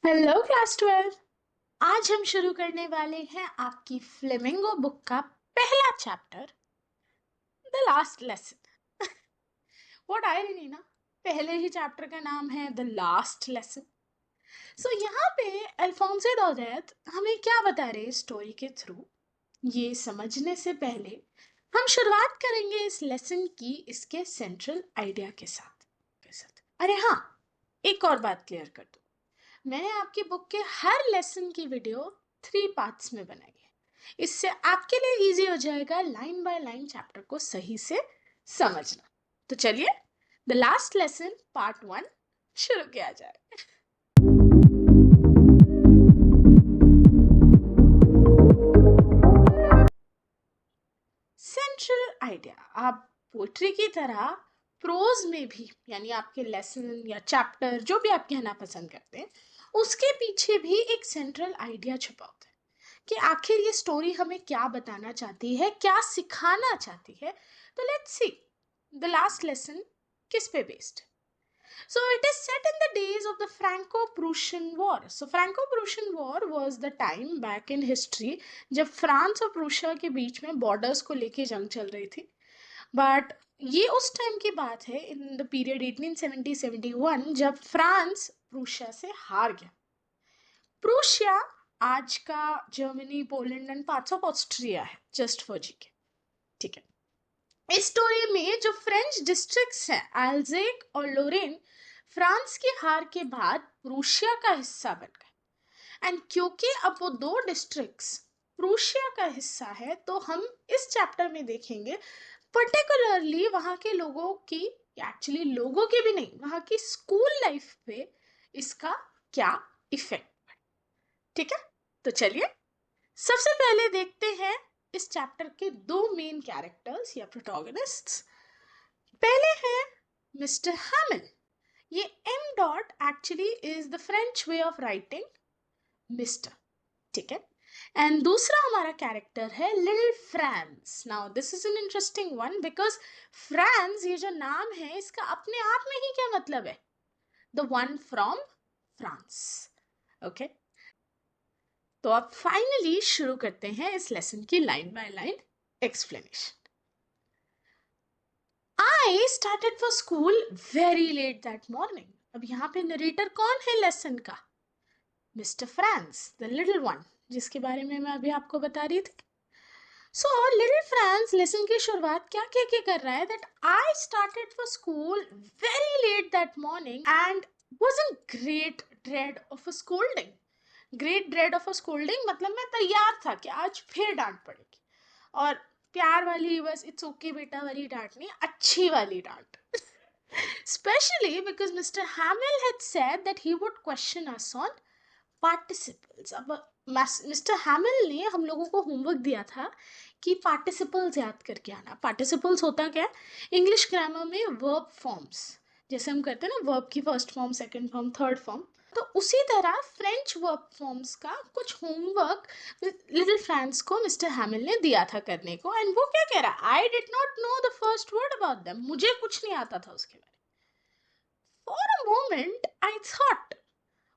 Hello class 12। आज हम शुरू करने वाले हैं आपकी फ्लेमिंगो बुक का पहला chapter, the last lesson. What irony ना, पहले ही चैप्टर का नाम है द लास्ट लेसन। सो यहाँ पे अल्फोंसो डोज़ेट हमें क्या बता रहे हैं स्टोरी के थ्रू, ये समझने से पहले हम शुरुआत करेंगे इस लेसन की इसके सेंट्रल आइडिया के साथ। अरे हाँ, एक और बात क्लियर कर दूं, मैंने आपकी बुक के हर लेसन की वीडियो 3 पार्ट्स में बनाई है। इससे आपके लिए इजी हो जाएगा लाइन बाय लाइन चैप्टर को सही से समझना। तो चलिए द लास्ट लेसन पार्ट 1 शुरू किया जाए। सेंट्रल आइडिया, आप पोएट्री की तरह प्रोज में भी, यानी आपके लेसन या चैप्टर जो भी आप कहना पसंद करते हैं, उसके पीछे भी एक सेंट्रल आइडिया छुपा होता है कि आखिर ये स्टोरी हमें क्या बताना चाहती है, क्या सिखाना चाहती है। तो let's see the last lesson किस पे based. So it is set in the days of the Franco-Prussian War. So Franco-Prussian War was the time back in history जब फ्रांस और प्रूशिया के बीच में बॉर्डर्स को लेके जंग चल रही थी। बट ये उस टाइम की बात है इन द पीरियड 1870-71 जब फ्रांस प्रूशिया से हार गया। प्रूशिया आज का Germany, Poland and parts of Austria है, जस्ट फॉर जीके। ठीक है, इस स्टोरी में जो फ्रेंच डिस्ट्रिक्ट्स हैं अल्जेक और लोरेन, फ्रांस की हार के बाद प्रूशिया का हिस्सा बन गए। एंड क्योंकि अब वो दो डिस्ट्रिक्ट्स प्रूशिया का हिस्सा है, तो हम इस चैप्टर में देखेंगे पर्टिकुलरली वहां के लोगों की, एक्चुअली लोगों की भी नहीं, वहां की स्कूल लाइफ पे इसका क्या इफेक्ट। ठीक है, तो चलिए सबसे पहले देखते हैं इस चैप्टर के दो मेन कैरेक्टर्स या प्रोटोगनिस्ट्स। पहले हैं मिस्टर हैमिल। ये M dot actually is the French way of writing mister. ठीक है, एंड दूसरा हमारा कैरेक्टर है little Franz. Now this is an interesting one because Franz, ये जो नाम है, इसका अपने आप में ही क्या मतलब है? The one from France. Okay, तो अब फाइनली शुरू करते हैं इस लेसन की line by line explanation. I started for school very late that morning. अब यहाँ पे नरेटर कौन है लेसन का? Mister France, the little one, जिसके बारे में मैं अभी आपको बता रही थी। सो लिटिल फ्रांस लेसन की शुरुआत क्या कह के कर रहा है? That I started for school very let that morning and was in great dread of a scolding. Great dread of a scolding मतलब मैं तैयार था कि आज फिर डांट पड़ेगी, और प्यार वाली, बस इट्स ओके बेटा वाली डांट नहीं, अच्छी वाली डांट। Especially because Mr. Hamill had said that he would question us on participles. अब मिस्टर हैमिल ने हम लोगों को होमवर्क दिया था कि पार्टिसिपल्स याद करके आना। पार्टिसिपल्स होता क्या है? इंग्लिश ग्रामर में वर्ब फॉर्म्स, जैसे हम करते हैं ना, वर्ब की first form, second form, third form, तो उसी तरह फ्रेंच वर्ब फॉर्म्स का कुछ होमवर्क लिटिल फ्रांस को मिस्टर हैमिल ने दिया था करने को। एंड वो क्या कह रहा? I did not know the first word about them, मुझे कुछ नहीं आता था उसके बारे में। For a moment I thought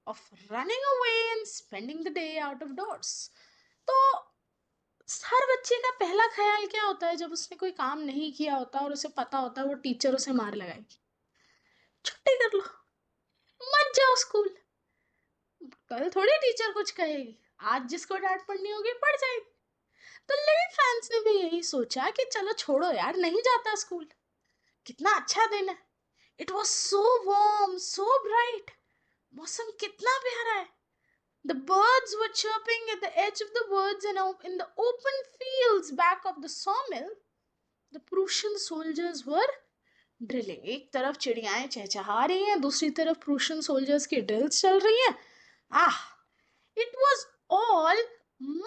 of running away and spending the day out of doors. तो हर बच्चे का पहला ख्याल क्या होता है जब उसने कोई काम नहीं किया होता और उसे पता होता है वो टीचर उसे मार लगाएगी? छुट्टी कर लो, मत जाओ स्कूल, कल थोड़ी टीचर कुछ कहेगी, आज जिसको डांट पड़नी होगी पड़ जाएगी। तो लिटिल फ्रांस ने भी यही सोचा कि चलो छोड़ो यार, नहीं जाता स्कूल, कितना अच्छा दिन है, it was so warm so bright, मौसम कितना प्यारा है। The birds were chirping at the edge of the woods, and in the open fields back of the sawmill, the Prussian soldiers were drilling. एक तरफ चिड़ियाएं चहचहा रही हैं, दूसरी तरफ प्रूशियन सोल्जर्स की ड्रिल्स चल रही हैं। आह, it was all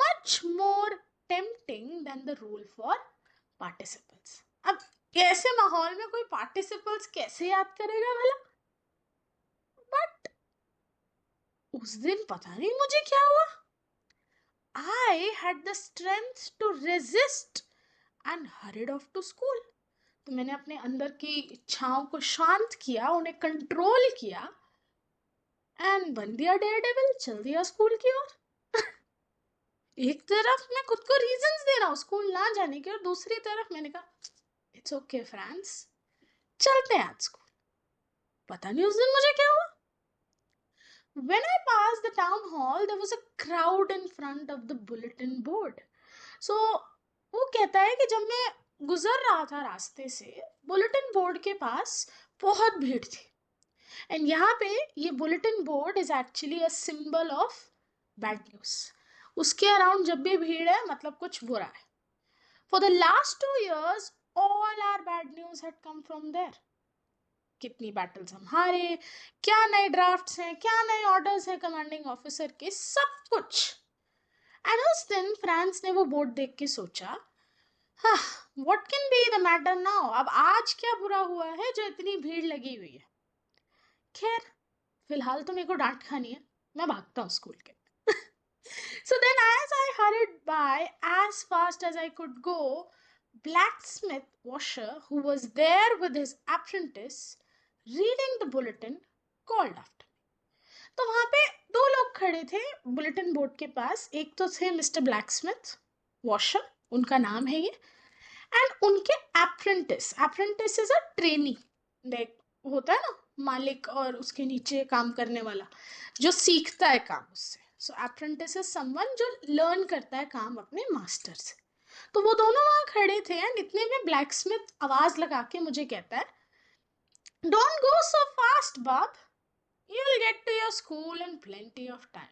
much more tempting than the rule for participles. अब ऐसे माहौल में कोई पार्टिसिपल्स कैसे याद करेगा भला? बट उस दिन पता नहीं मुझे क्या हुआ, I had the strength to resist and hurried off to school. तो मैंने अपने अंदर की इच्छाओं को शांत किया, उन्हें कंट्रोल किया, एंड बन दिया डेयर डेविल, चल दिया स्कूल की ओर। एक तरफ मैं खुद को रीजंस दे रहा हूँ स्कूल ना जाने के, और दूसरी तरफ मैंने कहा इट्स ओके फ्रांस, चलते हैं आज स्कूल। पता नहीं उस दिन मुझे क्या हुआ, when I passed the town hall there was a crowd in front of the bulletin board. So वो कहता है कि जब मैं गुजर रहा था रास्ते से, बुलेटिन बोर्ड के पास बहुत भीड़ थी। एंड यहाँ पे ये bulletin board is actually a symbol of bad news. उसके अराउंड जब भी भीड़ है मतलब कुछ बुरा है। For the last 2 years all our bad news had come from there. कितनी बैटल्स हम हारे, क्या नए ड्राफ्ट्स हैं, क्या नए ऑर्डर्स हैं कमांडिंग ऑफिसर के, सब कुछ। एंड उस दिन फ्रांस ने वो बोर्ड देख के सोचा, हाँ what can be the matter now, अब आज क्या बुरा हुआ है जो इतनी भीड़ लगी हुई है। खैर फिलहाल तो मेरे को डांट खानी है, मैं भागता हूँ स्कूल के। So then as I hurried by as fast as I could go, blacksmith washer who was there with his apprentice reading the bulletin called after me. तो वहां पे 2 लोग खड़े थे बुलेटिन बोर्ड के पास। एक तो थे मिस्टर ब्लैकस्मिथ वॉशर, उनका नाम है ये, एंड उनके apprentice, apprentice is a trainee, देख होता है ना मालिक और उसके नीचे काम करने वाला जो सीखता है काम उससे। सो अप्रेंटिस इज समवन जो लर्न करता है काम अपने मास्टर से। तो वो दोनों वहां खड़े थे एंड इतने में ब्लैकस्मिथ आवाज लगा के मुझे कहता है, don't go so fast bub, you will get to your school in plenty of time.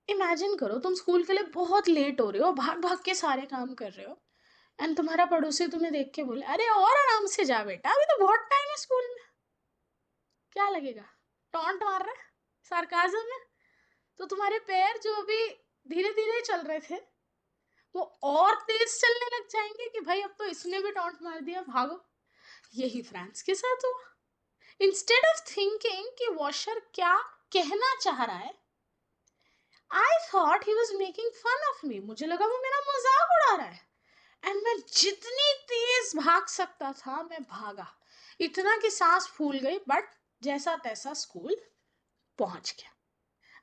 Imagine करो तुम स्कूल के लिए बहुत लेट हो रहे हो, भाग भाग के सारे काम कर रहे हो, एंड तुम्हारा पड़ोसी तुम्हें देख के बोले अरे और आराम से जा बेटा, अभी तो बहुत टाइम है स्कूल में। क्या लगेगा, टॉन्ट मार रहा है, सार्काज्म है। तो तुम्हारे पैर जो अभी धीरे धीरे चल रहे थे वो और तेज चलने लग जाएंगे कि भाई अब तो इसने भी टॉन्ट मार दिया, भागो। यही फ्रांस के साथ हुआ। इंस्टेड ऑफ थिंकिंग कि वॉशर क्या कहना चाह रहा है, I thought he was making fun of me, मुझे लगा वो मेरा मजाक उड़ा रहा है। एंड मैं जितनी तेज भाग सकता था मैं भागा, इतना कि सांस फूल गई, बट जैसा तैसा स्कूल पहुंच गया।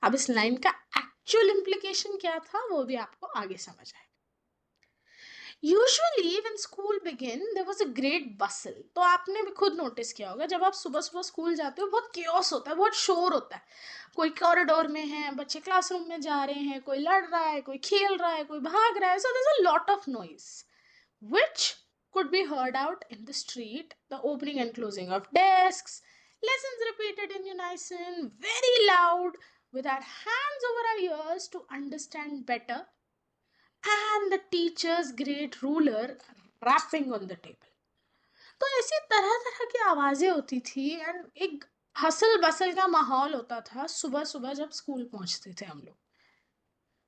अब इस लाइन का एक्चुअल इम्प्लीकेशन क्या था वो भी आपको आगे समझ आएगा। Usually when school begin there was a great bustle. तो आपने भी खुद नोटिस किया होगा जब आप सुबह सुबह स्कूल जाते हो बहुत केओस होता है, बहुत शोर होता है। कोई कॉरिडोर में है, बच्चे क्लासरूम में जा रहे हैं, कोई लड़ रहा है, कोई खेल रहा है, कोई भाग रहा है। So there is a lot of noise which could be heard out in the street, the opening and closing of desks, lessons repeated in unison, very loud, with our hands over our ears to understand better, and the teacher's great ruler rapping on the table. तो ऐसी तरह तरह की आवाजें होती थी and एक hustle bustle का माहौल होता था सुबह सुबह जब स्कूल पहुंचते थे हम लोग।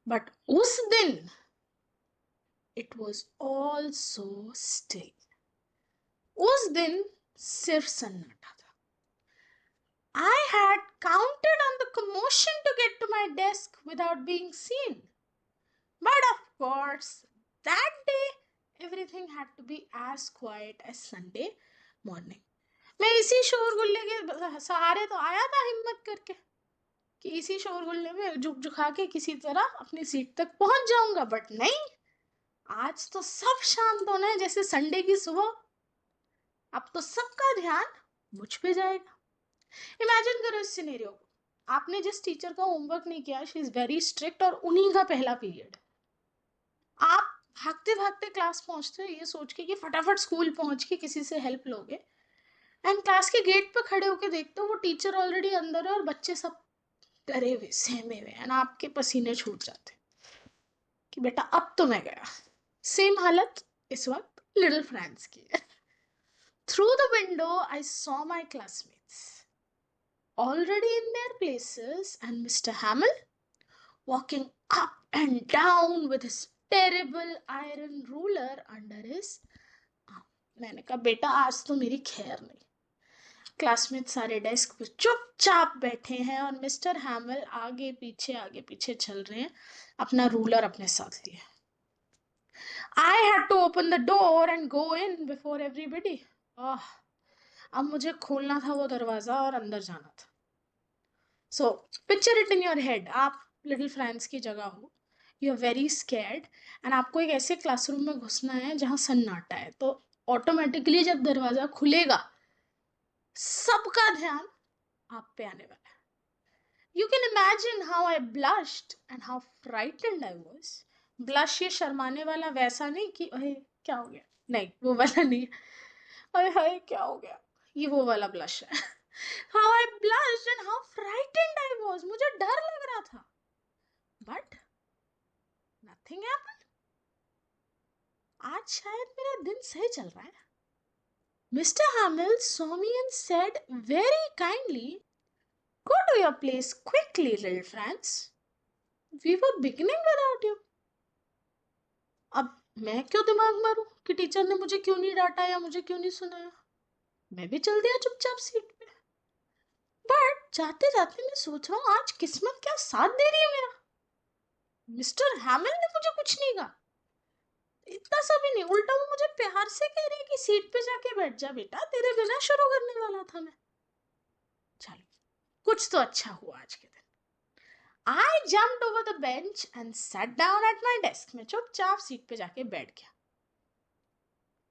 बट उस दिन it was all so still. उस दिन सिर्फ सन्नाटा था। I had counted on the commotion to get to my desk without being seen. But of course, that day everything had to be as quiet as Sunday morning. मैं इसी शोरगुल्ले के सहारे तो आया था हिम्मत करके कि इसी शोरगुल्ले में झुक झुका के किसी तरह अपनी सीट तक पहुंच जाऊंगा, बट नहीं, आज तो सब शांत होना है जैसे संडे की सुबह। अब तो सबका ध्यान मुझ पे जाएगा। इमेजिन करो इस सिनेरियो को, आपने जिस टीचर का होमवर्क नहीं किया, शी इज वेरी स्ट्रिक्ट और उन्हीं का पहला पीरियड, आप भागते भागते क्लास पहुंचते हो ये सोच के कि फटाफट स्कूल पहुंच के किसी से हेल्प लोगे, एंड क्लास के गेट पे खड़े होके देखते हो वो टीचर ऑलरेडी अंदर है और बच्चे सब डरे हुए सहमे हुए, एंड आपके पसीने छूट जाते कि बेटा अब तो मैं गया। सेम हालत इस वक्त लिटिल फ्रांस की है। Through the window I saw my classmates already in their places, and Mr. Hamill walking up and down with his terrible iron ruler under his arm. मैंने कहा बेटा आज तो मेरी खैर नहीं। क्लासमेट सारे डेस्क पे चुपचाप बैठे हैं और मिस्टर हैमिल आगे पीछे चल रहे हैं, अपना रूलर अपने साथ लिए। I had to open the door and go in before everybody. अब मुझे खोलना था वो दरवाजा और अंदर जाना था। So picture it in your head, आप लिटिल फ्रांस की जगह हो, you are very scared and आपको एक ऐसे क्लासरूम में घुसना है जहाँ सन्नाटा है, तो ऑटोमेटिकली जब दरवाजा खुलेगा सबका ध्यान आप पे आने वाला है. You can imagine how I blushed and how frightened I was. Blush ये शर्माने वाला वैसा नहीं कि अरे क्या हो गया, नहीं वो वाला नहीं. अरे हाय क्या हो गया, ये वो वाला ब्लश है. How I blushed and how frightened I was. मुझे डर लग रहा था. But nothing happened. आज शायद मेरा दिन सही चल रहा है. Mr. Hamill saw me and said very kindly, "Go to your place quickly, little Franz. We were beginning without you." अब मैं क्यों दिमाग मारूं कि टीचर ने मुझे क्यों नहीं डांटा या मुझे क्यों नहीं सुनाया. मैं भी चल दिया चुपचाप सीट पे. बट जाते जाते मैं सोच रहा हूँ आज किस्मत क्या साथ दे रही है मेरा. मिस्टर हैमिल ने मुझे कुछ नहीं कहा, इतना सा भी नहीं, उल्टा वो मुझे प्यार से कह रही है कि सीट पे जाके बैठ जा बेटा, तेरे बिना शुरू करने वाला था मैं. चलो कुछ तो अच्छा हुआ आज के दिन. I jumped over the bench and sat down at my desk. मैं चुपचाप सीट पे जाके बैठ गया.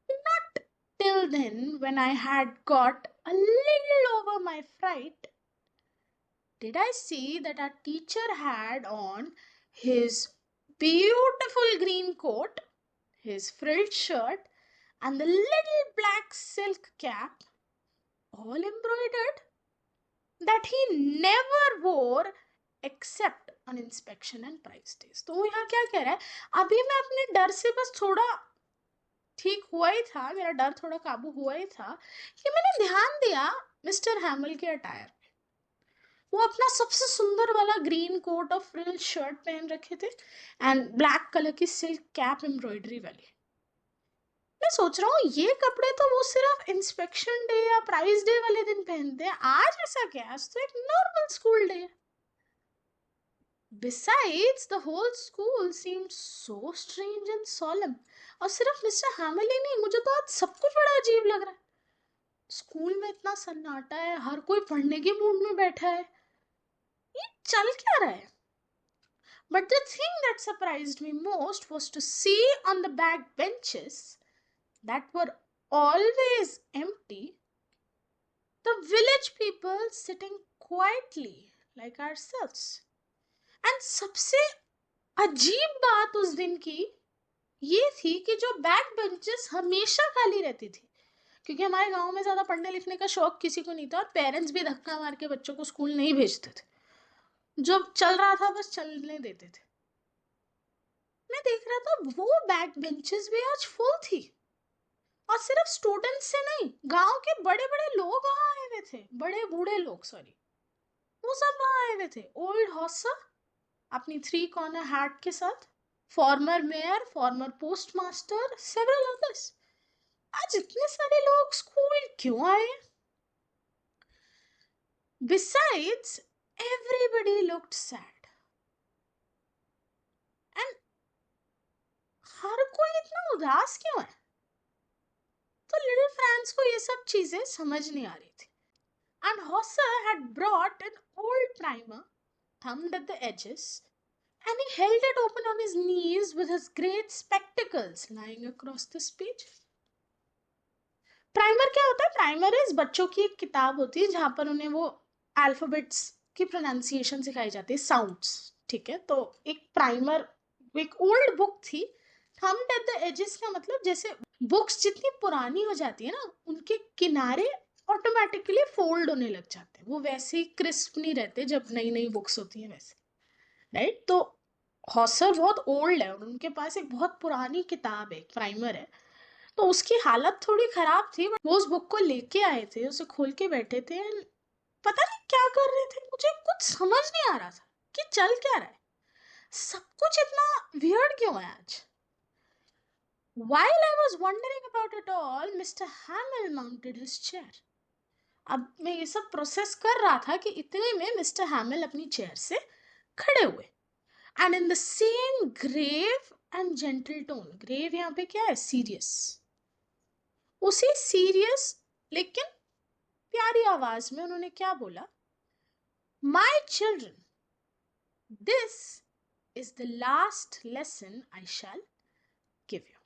Not till then, when I had got a little over my fright, did I see that our teacher had on his beautiful green coat, his frilled shirt, and the little black silk cap, all embroidered, that he never wore except on inspection and prize days. तो वो यहाँ क्या कह रहा है, अभी मैं अपने डर से बस थोड़ा ठीक हुआ ही था, मेरा डर थोड़ा काबू हुआ ही था कि मैंने ध्यान दिया मिस्टर हैमिल के अटायर पे. वो अपना सबसे सुंदर वाला ग्रीन कोट और फ्रिल शर्ट पहन रखे थे एंड ब्लैक कलर की सिल्क कैप एम्ब्रॉयडरी वाली. मैं सोच रहा हूँ ये कपड़े तो वो सिर्फ इंस्पेक्शन डे या प्राइज डे वाले दिन पहनते हैं, आज ऐसा क्या, आज तो एक नॉर्मल स्कूल डे है. Besides, the whole school seemed so strange and solemn. और सिर्फ मिस्टर हैमिल ही नहीं, मुझे तो आज सब कुछ बड़ा अजीब लग रहा है. स्कूल में इतना सन्नाटा है, हर कोई पढ़ने के मूड में बैठा है, ये चल क्या रहा है. But the thing that surprised me most was to see on the back benches that were always empty, the village people sitting quietly like ourselves. And सबसे अजीब बात उस दिन की ये थी कि जो बैक बेंचेस हमेशा खाली रहती थी, क्योंकि हमारे गांव में ज़्यादा पढ़ने लिखने का शौक किसी को नहीं था और पेरेंट्स भी धक्का मार के बच्चों को स्कूल नहीं भेजते थे. जो चल रहा था बस चलने देते थे. मैं देख रहा था वो बैक बेंचेस भी आज फुल थी, और सिर्फ स्टूडेंट्स से नहीं, गांव के बड़े बड़े लोग वहां आए हुए थे, बड़े बूढ़े लोग, सॉरी, वो सब वहां आए हुए थे. ओल्ड हॉसा अपनी 3 कॉर्नर हैट के साथ, farmer mayor, farmer post master, several others. आज इतने सारे लोग स्कूल क्यों आए. Besides, everybody looked sad. And हर कोई इतना उदास क्यों है. तो लिटिल फ्रांस को ये सब चीजें समझ नहीं आ रही थी. And Hosser had brought an old primer, thumbed at the edges, and he held it open on his knees with his great spectacles lying across this page. Primer क्या होता है. प्राइमर इज बच्चों की एक किताब होती है जहां पर उन्हें वो अल्फाबेट्स की प्रोनाउंसिएशन सिखाई जाती है, साउंड्स, ठीक है. तो एक प्राइमर, एक ओल्ड बुक थी. थम्ड एट द एजेस का मतलब जैसे बुक्स जितनी पुरानी हो जाती है ना, उनके किनारे ऑटोमेटिकली फोल्ड होने लग जाते हैं, वो वैसे ही क्रिस्प नहीं रहते जब नई नई बुक्स होती हैं वैसे, राइट. तो हॉसर बहुत ओल्ड है और उनके पास एक बहुत पुरानी किताब है, एक प्राइमर है, तो उसकी हालत थोड़ी खराब थी. वो उस बुक को लेके आए थे, उसे खोल के बैठे थे, पता नहीं क्या कर रहे थे, मुझे कुछ समझ नहीं आ रहा था कि चल क्या रहा है, सब कुछ इतना वियर्ड क्यों है आज. While I was wondering about it all, Mr. Hamill mounted his chair. अब मैं ये सब प्रोसेस कर रहा था कि इतने में मिस्टर हैमिल अपनी चेयर से खड़े हुए. And in the same grave and gentle tone, grave यहाँ पे क्या है, सीरियस, उसी सीरियस लेकिन प्यारी आवाज में उन्होंने क्या बोला, My children, this is the last lesson I shall give you.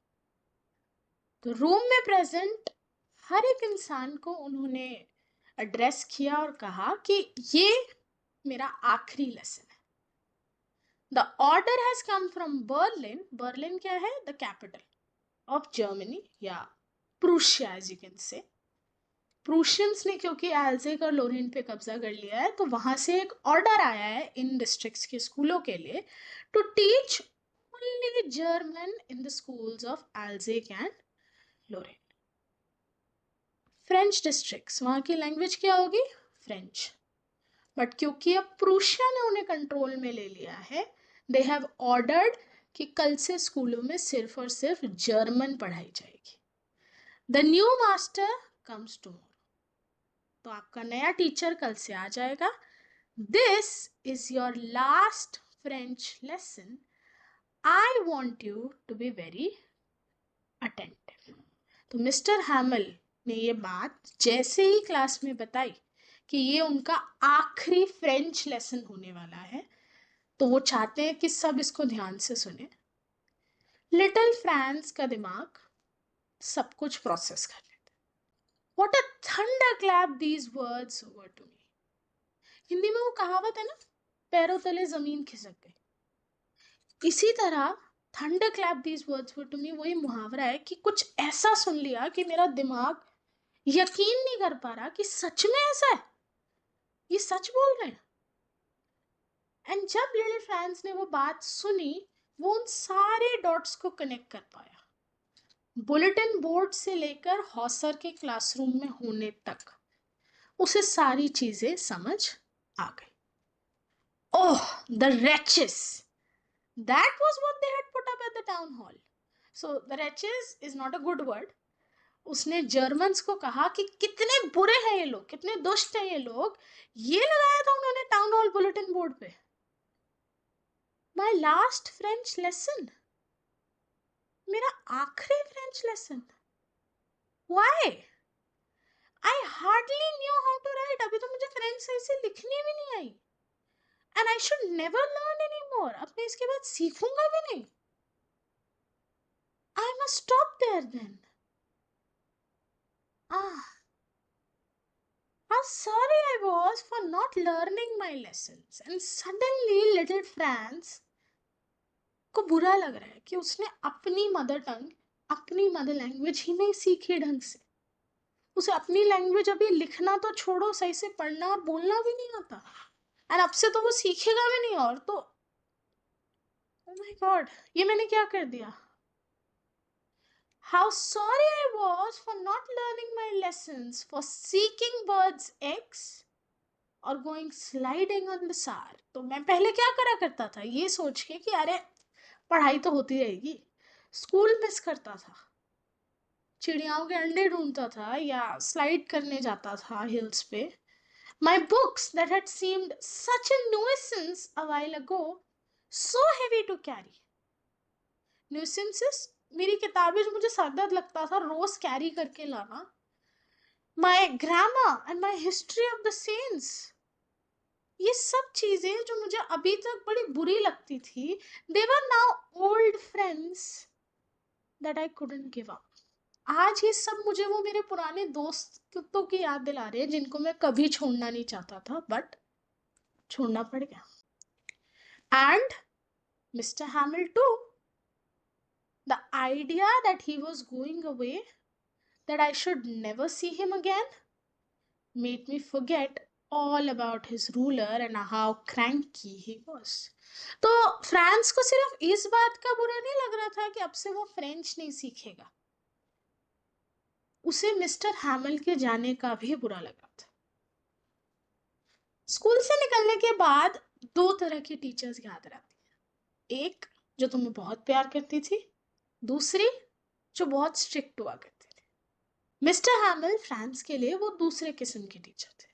तो रूम में प्रेजेंट हर एक इंसान को उन्होंने एड्रेस किया और कहा कि ये मेरा आखिरी लेसन है. The order has come from Berlin. Berlin क्या है? द कैपिटल ऑफ जर्मनी या Prussia as you can say. Prussians ने क्योंकि एल्जेक और लोरेन पे कब्जा कर लिया है तो वहां से एक ऑर्डर आया है इन डिस्ट्रिक्ट्स के स्कूलों के लिए to teach only German in the schools of Alsace and Lorraine. French districts, वहां की लैंग्वेज क्या होगी? फ्रेंच. बट क्योंकि अब प्रूशिया ने उन्हें कंट्रोल में ले लिया है, दे हैव ऑर्डर्ड कि कल से स्कूलों में सिर्फ और सिर्फ जर्मन पढ़ाई जाएगी. The new master comes tomorrow. तो आपका नया टीचर कल से आ जाएगा. This is your last French lesson. I want you to be very attentive. तो मिस्टर हैमल ने ये बात जैसे ही क्लास में बताई कि ये उनका आखिरी फ्रेंच लेसन होने वाला है, तो वो चाहते हैं कि सब इसको ध्यान से सुने. लिटिल फ्रांस का दिमाग सब कुछ प्रोसेस कर लेता. What a thunderclap these words were to me. Hindi में वो कहावत है ना, पैरों तले जमीन खिसक गई. इसी तरह thunderclap these words were to me वही मुहावरा है कि कुछ ऐसा सुन लिया कि मेरा दिमाग यकीन नहीं कर पा रहा कि सच में ऐसा है, ये सच बोल रहे हैं. एंड जब लिटिल फ्रांस ने वो बात सुनी, वो उन सारे डॉट्स को कनेक्ट कर पाया. बुलेटिन बोर्ड से लेकर हॉसर के क्लासरूम में होने तक उसे सारी चीजें समझ आ गई. ओह, the wretches! That was what they had put up at the town hall. So the wretches is not a good word. उसने जर्मन्स को कहा कि कितने बुरे हैं ये लोग, कितने दुष्ट हैं ये लोग. ये लगाया था उन्होंने टाउन हॉल बुलेटिन बोर्ड पे. माई लास्ट फ्रेंच लेसन, मेरा आखिरी French lesson. Why? I hardly knew how to write. अभी तो मुझे फ्रेंच सही से लिखनी भी नहीं आई. And I should never learn any more. अब मैं इसके बाद सीखूंगा भी नहीं. I must stop there then. Ah, how sorry I was for not learning my lessons. And suddenly little Franz को बुरा लग रहा है कि उसने अपनी मदर टंग, अपनी मदर लैंग्वेज ही नहीं सीखी ढंग से. उसे अपनी लैंग्वेज अभी लिखना तो छोड़ो, सही से पढ़ना और बोलना भी नहीं आता. और अब से तो वो सीखेगा भी नहीं. और तो oh my God, ये मैंने क्या कर दिया. How sorry I was for not learning my lessons, for seeking birds eggs और गोइंग स्लाइडिंग ऑन द सार. तो मैं पहले क्या करा करता था, ये सोच के कि अरे पढ़ाई तो होती रहेगी, स्कूल मिस करता था, चिड़ियाओं के अंडे ढूंढता था या स्लाइड करने जाता था हिल्स पे. My books that had seemed such a nuisance a while ago, so heavy to carry. Nuisances, मेरी किताबें जो मुझे सर दर्द लगता था रोज कैरी करके लाना. My grammar and my history of the saints, ये सब चीजें जो मुझे अभी तक बड़ी बुरी लगती थी, they were now old friends that I couldn't give up. आज ये सब मुझे वो मेरे पुराने दोस्तों की याद दिला रहे हैं जिनको मैं कभी छोड़ना नहीं चाहता था, बट छोड़ना पड़ गया. And mister Hamel too. The idea that he was going away, that I should never see him again, made me forget all about his ruler and how cranky he was. तो France को सिर्फ इस बात का बुरा नहीं लग रहा था कि अब से वो फ्रेंच नहीं सीखेगा, उसे मिस्टर हैमल के जाने का भी बुरा लगा था. स्कूल से निकलने के बाद दो तरह की टीचर्स याद रहती हैं. एक जो तुम्हें बहुत प्यार करती थी, दूसरी जो बहुत स्ट्रिक्ट हुआ करती थी. मिस्टर हैमल फ्रांस के लिए वो दूसरे किस्म के टीचर थे.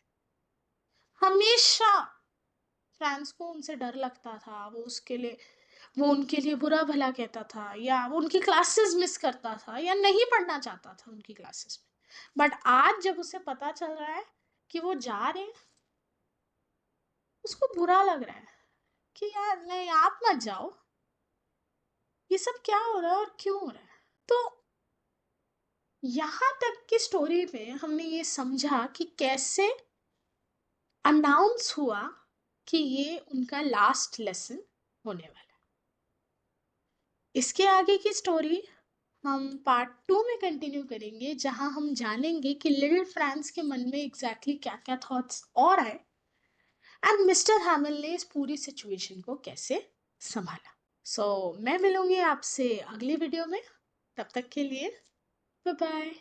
हमेशा फ्रांस को उनसे डर लगता था, वो उनके लिए बुरा भला कहता था, या वो उनकी क्लासेस मिस करता था, या नहीं पढ़ना चाहता था उनकी क्लासेस में. बट आज जब उसे पता चल रहा है कि वो जा रहे हैं, उसको बुरा लग रहा है कि यार नहीं, आप मत जाओ, ये सब क्या हो रहा है और क्यों हो रहा है। तो यहाँ तक की स्टोरी में हमने ये समझा कि कैसे अनाउंस हुआ कि ये उनका लास्ट लेसन होने वाला है। इसके आगे की स्टोरी हम पार्ट 2 में कंटिन्यू करेंगे, जहां हम जानेंगे कि लिटिल फ्रांस के मन में एग्जैक्टली क्या क्या थॉट्स और आए एंड मिस्टर हैमिल ने इस पूरी सिचुएशन को कैसे संभाला। मैं मिलूंगी आपसे अगली वीडियो में। तब तक के लिए बाय बाय।